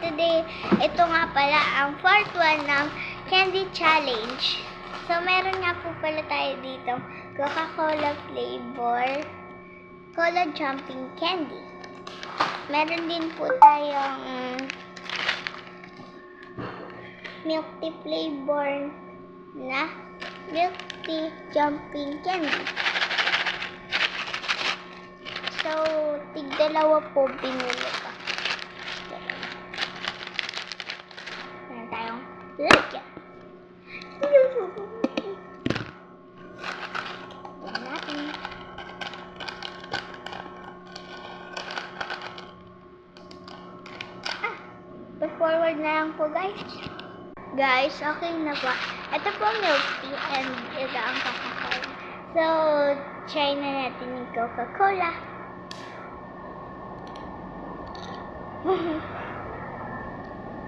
today, ito nga pala ang part 1 ng Candy Challenge. So, meron nga po pala tayo dito Coca-Cola flavor Cola Jumping Candy. Meron din po tayong milk tea flavor na milk tea jumping candy. So, tig-dalawa po binili ko. Meron tayong lagyan. Yan natin. Forward na lang po, guys. Guys, okay na ba? Ito po milk tea and ito ang Coca-Cola. So, try na natin yung Coca-Cola.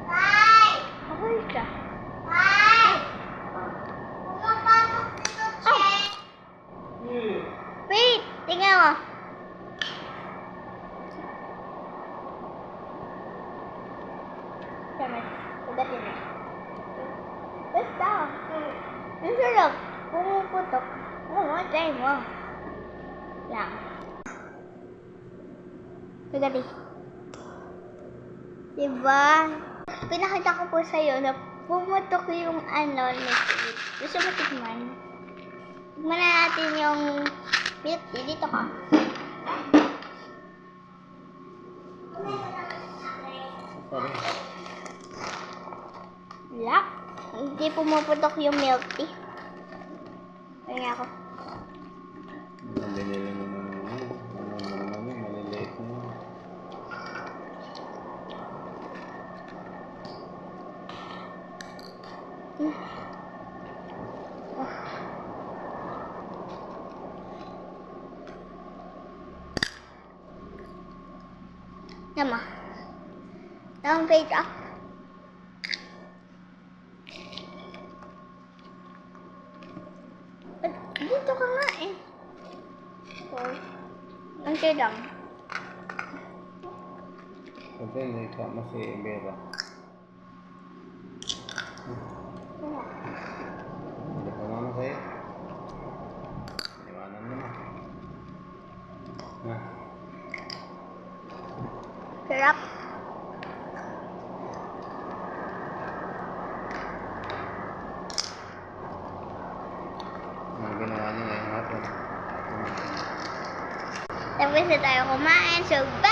Bye! Okay ka. Bye! Pumapasok dito, Che. Wait! Tingnan mo. Pagdating na. Basta. Ang sarap. Pumuputok. Oo, try mo. Lang. Pagdating. Diba? Pinakita ko po sa'yo na pumutok yung liquid. Gusto mo tikman? Tikman na natin yung milk tea. Dito ka. Wala. Hindi pumuputok yung milk tea. Kaya ako. Maliliit naman. Maliliit naman. Nama. Downgrade up. Dito ka nga eh. Nanti lang. Kasi hindi ka si Vera. Hindi ka mama sa'yo. Iwanan mo na. Na. Sarap. Ang ginawa niya ngayong hapon. Tapos na tayo kumain. So, bye!